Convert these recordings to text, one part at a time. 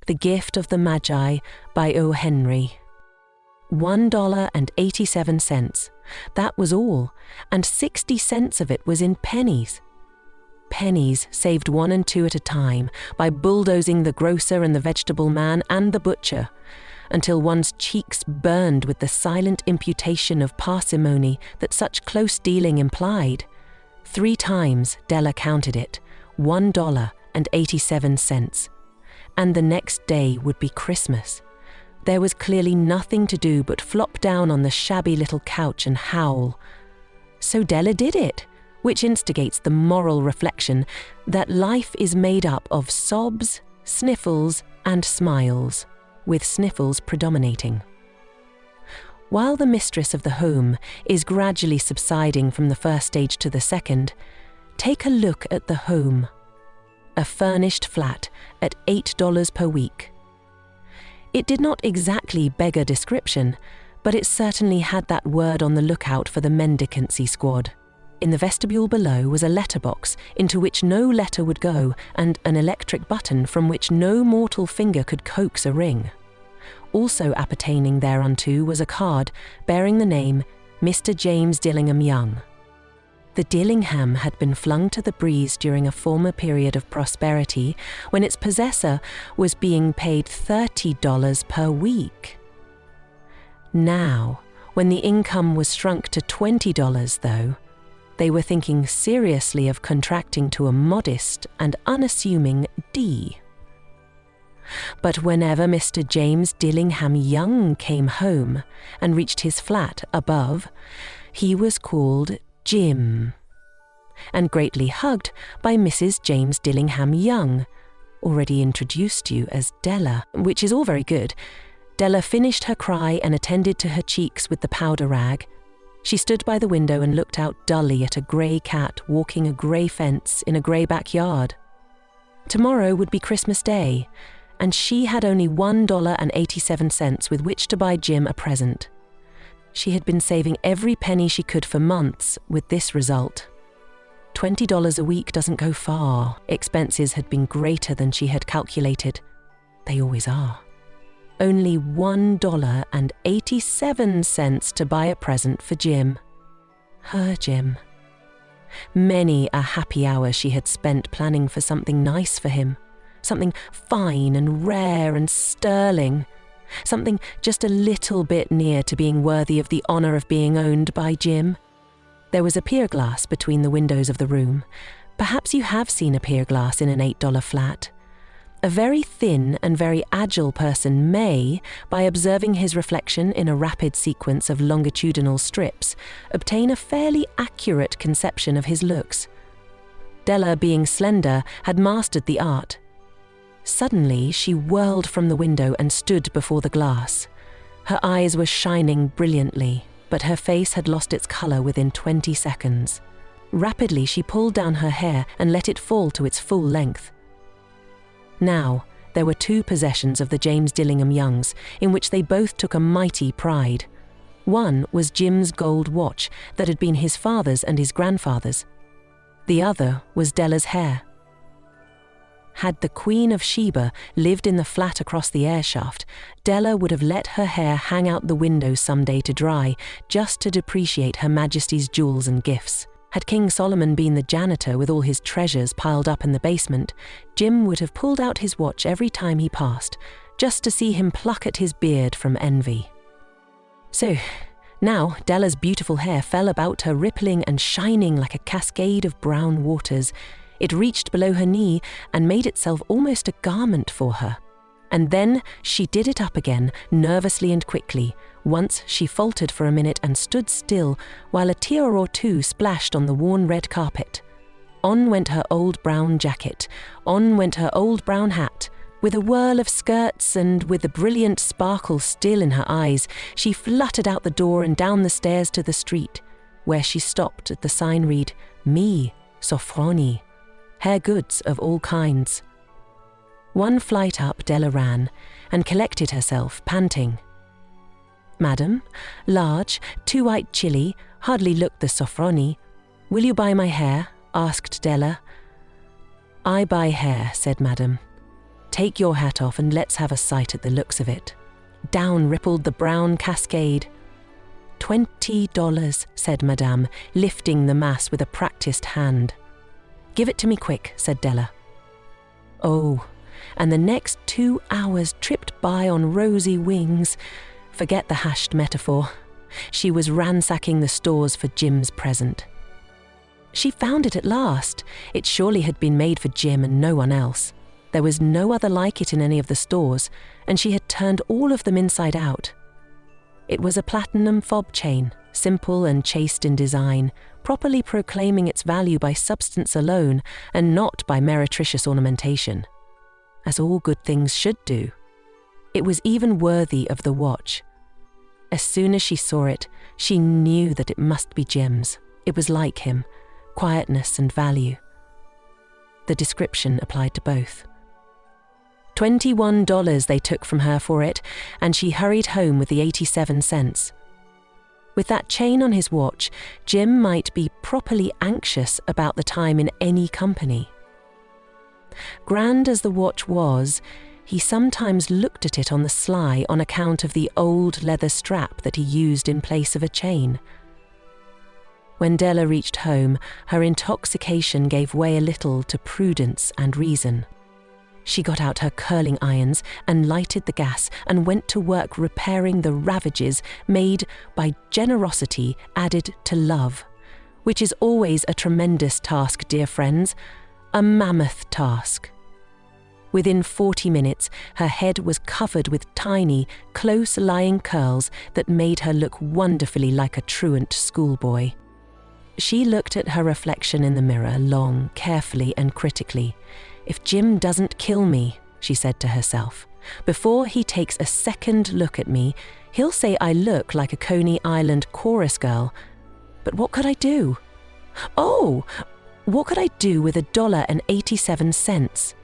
The Gift of the Magi by O. Henry. $1.87. That was all, and 60 cents of it was in pennies. Pennies saved 1 and 2 at a time by bulldozing the grocer and the vegetable man and the butcher, until one's cheeks burned with the silent imputation of parsimony that such close dealing implied. 3 times Della counted it, $1.87. And the next day would be Christmas. There was clearly nothing to do but flop down on the shabby little couch and howl. So Della did it, which instigates the moral reflection that life is made up of sobs, sniffles, and smiles, with sniffles predominating. While the mistress of the home is gradually subsiding from the first stage to the second, take a look at the home. A furnished flat at $8 per week. It did not exactly beggar description, but it certainly had that word on the lookout for the mendicancy squad. In the vestibule below was a letterbox into which no letter would go and an electric button from which no mortal finger could coax a ring. Also appertaining thereunto was a card bearing the name Mr. James Dillingham Young. The Dillingham had been flung to the breeze during a former period of prosperity when its possessor was being paid $30 per week. Now, when the income was shrunk to $20 though, they were thinking seriously of contracting to a modest and unassuming D. But whenever Mr. James Dillingham Young came home and reached his flat above, he was called Jim, and greatly hugged by Mrs. James Dillingham Young, already introduced you as Della, which is all very good. Della finished her cry and attended to her cheeks with the powder rag. She stood by the window and looked out dully at a grey cat walking a grey fence in a grey backyard. Tomorrow would be Christmas Day, and she had only $1.87 with which to buy Jim a present. She had been saving every penny she could for months with this result. $20 a week doesn't go far. Expenses had been greater than she had calculated. They always are. Only $1.87 to buy a present for Jim. Her Jim. Many a happy hour she had spent planning for something nice for him. Something fine and rare and sterling. Something just a little bit near to being worthy of the honour of being owned by Jim. There was a pier glass between the windows of the room. Perhaps you have seen a pier glass in an $8 flat. A very thin and very agile person may, by observing his reflection in a rapid sequence of longitudinal strips, obtain a fairly accurate conception of his looks. Della, being slender, had mastered the art. Suddenly, she whirled from the window and stood before the glass. Her eyes were shining brilliantly, but her face had lost its colour within 20 seconds. Rapidly, she pulled down her hair and let it fall to its full length. Now, there were 2 possessions of the James Dillingham Youngs in which they both took a mighty pride. One was Jim's gold watch that had been his father's and his grandfather's. The other was Della's hair. Had the Queen of Sheba lived in the flat across the air shaft, Della would have let her hair hang out the window some day to dry, just to depreciate Her Majesty's jewels and gifts. Had King Solomon been the janitor with all his treasures piled up in the basement, Jim would have pulled out his watch every time he passed, just to see him pluck at his beard from envy. So, now Della's beautiful hair fell about her, rippling and shining like a cascade of brown waters. It reached below her knee and made itself almost a garment for her. And then she did it up again, nervously and quickly. Once she faltered for a minute and stood still, while a tear or 2 splashed on the worn red carpet. On went her old brown jacket, on went her old brown hat. With a whirl of skirts and with the brilliant sparkle still in her eyes, she fluttered out the door and down the stairs to the street, where she stopped at the sign read, "Me, Sofroni." Hair goods of all kinds. 1 flight up Della ran, and collected herself, panting. "Madam, large, 2 white chili, hardly looked the Sofroni. Will you buy my hair?" asked Della. "I buy hair," said Madam. Take your hat off and let's have a sight at the looks of it." Down rippled the brown cascade. $20, said Madame, lifting the mass with a practiced hand. "Give it to me quick," said Della. Oh, and the next 2 hours tripped by on rosy wings. Forget the hashed metaphor. She was ransacking the stores for Jim's present. She found it at last. It surely had been made for Jim and no one else. There was no other like it in any of the stores, and she had turned all of them inside out. It was a platinum fob chain, simple and chaste in design, properly proclaiming its value by substance alone and not by meretricious ornamentation, as all good things should do. It was even worthy of the watch. As soon as she saw it, she knew that it must be Jim's. It was like him, quietness and value. The description applied to both. $21 they took from her for it, and she hurried home with the 87 cents. With that chain on his watch, Jim might be properly anxious about the time in any company. Grand as the watch was, he sometimes looked at it on the sly on account of the old leather strap that he used in place of a chain. When Della reached home, her intoxication gave way a little to prudence and reason. She got out her curling irons and lighted the gas and went to work repairing the ravages made by generosity added to love, which is always a tremendous task, dear friends, a mammoth task. Within 40 minutes, her head was covered with tiny, close-lying curls that made her look wonderfully like a truant schoolboy. She looked at her reflection in the mirror long, carefully and critically. "If Jim doesn't kill me," she said to herself, "before he takes a second look at me, he'll say I look like a Coney Island chorus girl. But what could I do? Oh, what could I do with $1.87?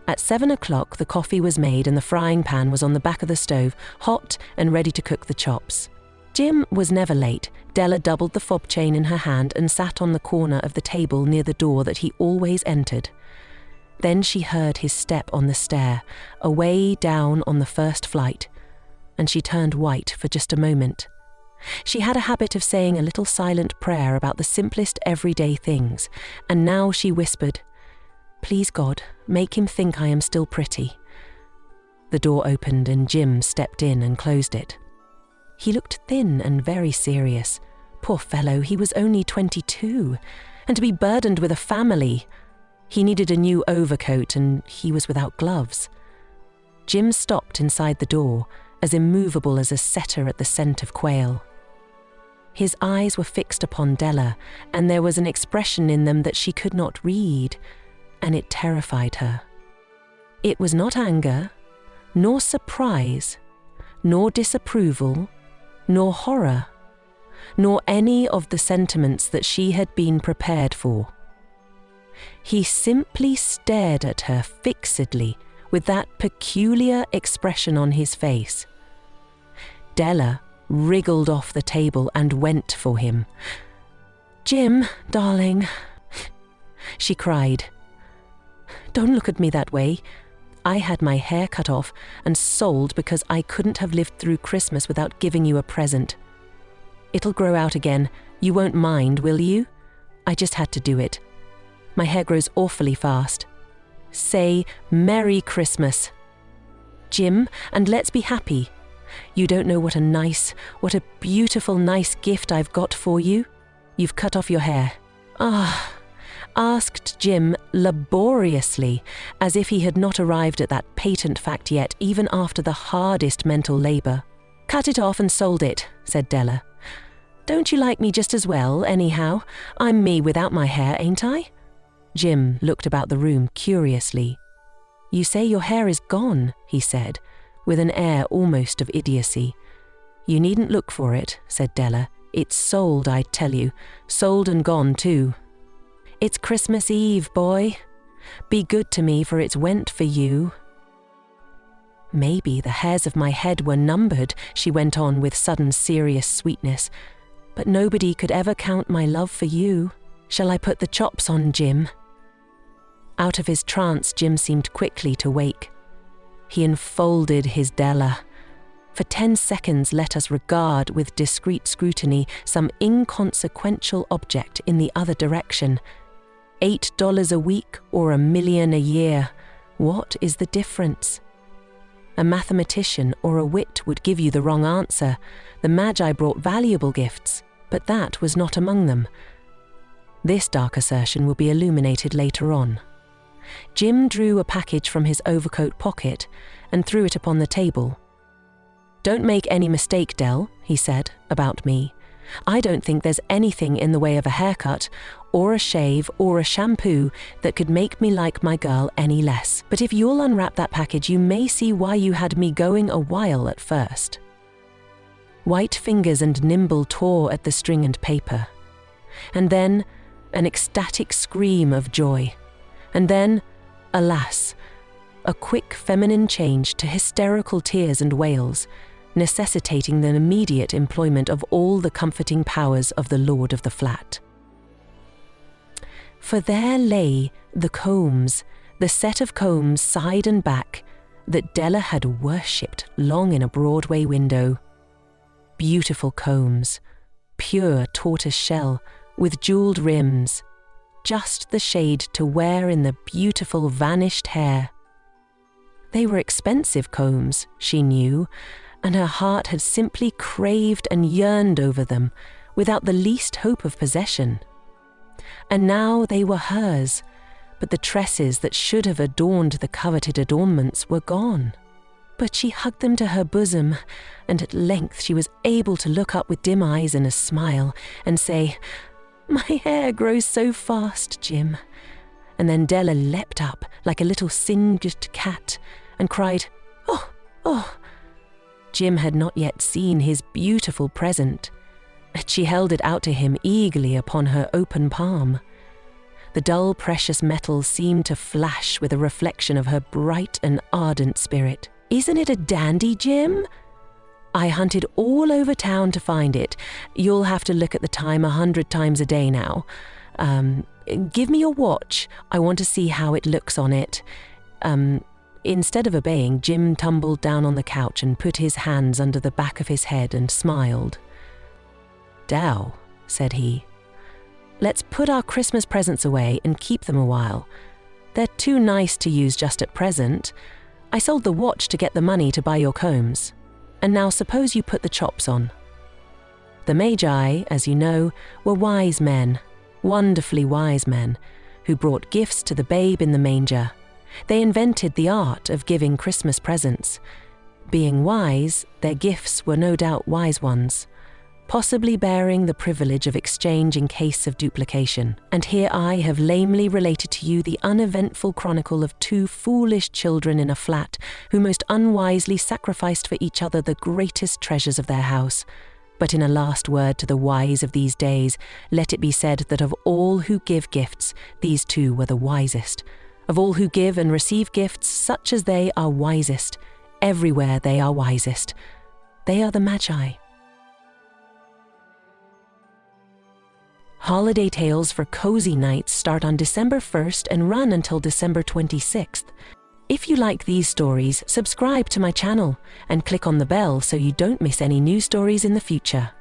At 7 o'clock, the coffee was made and the frying pan was on the back of the stove, hot and ready to cook the chops. Jim was never late. Della doubled the fob chain in her hand and sat on the corner of the table near the door that he always entered. Then she heard his step on the stair, away down on the first flight, and she turned white for just a moment. She had a habit of saying a little silent prayer about the simplest everyday things, and now she whispered, "Please God, make him think I am still pretty." The door opened and Jim stepped in and closed it. He looked thin and very serious. Poor fellow, he was only 22, and to be burdened with a family. He needed a new overcoat and he was without gloves. Jim stopped inside the door, as immovable as a setter at the scent of quail. His eyes were fixed upon Della, and there was an expression in them that she could not read, and it terrified her. It was not anger, nor surprise, nor disapproval, nor horror, nor any of the sentiments that she had been prepared for. He simply stared at her fixedly with that peculiar expression on his face. Della wriggled off the table and went for him. "Jim, darling," she cried, "don't look at me that way. I had my hair cut off and sold because I couldn't have lived through Christmas without giving you a present. It'll grow out again. You won't mind, will you? I just had to do it. My hair grows awfully fast. Say Merry Christmas, Jim, and let's be happy. You don't know what a beautiful, nice gift I've got for you. You've cut off your hair." Asked Jim laboriously, as if he had not arrived at that patent fact yet, even after the hardest mental labour. "Cut it off and sold it," said Della. "Don't you like me just as well, anyhow? I'm me without my hair, ain't I?" Jim looked about the room curiously. "You say your hair is gone," he said, with an air almost of idiocy. "You needn't look for it," said Della. "It's sold, I tell you. Sold and gone, too. It's Christmas Eve, boy. Be good to me, for it's went for you." "Maybe the hairs of my head were numbered," she went on with sudden serious sweetness, "but nobody could ever count my love for you. Shall I put the chops on, Jim?" Out of his trance, Jim seemed quickly to wake. He enfolded his Della. For 10 seconds let us regard with discreet scrutiny some inconsequential object in the other direction. $8 a week or $1 million a year. What is the difference? A mathematician or a wit would give you the wrong answer. The Magi brought valuable gifts, but that was not among them. This dark assertion will be illuminated later on. Jim drew a package from his overcoat pocket and threw it upon the table. "Don't make any mistake, Dell," he said, "about me. I don't think there's anything in the way of a haircut, or a shave, or a shampoo that could make me like my girl any less. But if you'll unwrap that package, you may see why you had me going a while at first." White fingers and nimble tore at the string and paper. And then an ecstatic scream of joy. And then, alas, a quick feminine change to hysterical tears and wails, necessitating the immediate employment of all the comforting powers of the lord of the flat. For there lay the combs, the set of combs side and back, that Della had worshipped long in a Broadway window. Beautiful combs, pure tortoise shell, with jeweled rims, just the shade to wear in the beautiful vanished hair. They were expensive combs, she knew, and her heart had simply craved and yearned over them, without the least hope of possession. And now they were hers, but the tresses that should have adorned the coveted adornments were gone. But she hugged them to her bosom, and at length she was able to look up with dim eyes and a smile, and say, "My hair grows so fast, Jim." And then Della leapt up like a little singed cat and cried, "Oh, oh." Jim had not yet seen his beautiful present. She held it out to him eagerly upon her open palm. The dull precious metal seemed to flash with a reflection of her bright and ardent spirit. "Isn't it a dandy, Jim? I hunted all over town to find it. You'll have to look at the time 100 times a day now. Give me your watch. I want to see how it looks on it." Instead of obeying, Jim tumbled down on the couch and put his hands under the back of his head and smiled. "Dell," said he, "let's put our Christmas presents away and keep them a while. They're too nice to use just at present. I sold the watch to get the money to buy your combs. And now suppose you put the chops on." The Magi, as you know, were wise men, wonderfully wise men, who brought gifts to the babe in the manger. They invented the art of giving Christmas presents. Being wise, their gifts were no doubt wise ones, possibly bearing the privilege of exchange in case of duplication. And here I have lamely related to you the uneventful chronicle of 2 foolish children in a flat who most unwisely sacrificed for each other the greatest treasures of their house. But in a last word to the wise of these days, let it be said that of all who give gifts, these 2 were the wisest. Of all who give and receive gifts, such as they are wisest. Everywhere they are wisest. They are the Magi. Holiday Tales for Cozy Nights start on December 1st and run until December 26th. If you like these stories, subscribe to my channel and click on the bell so you don't miss any new stories in the future.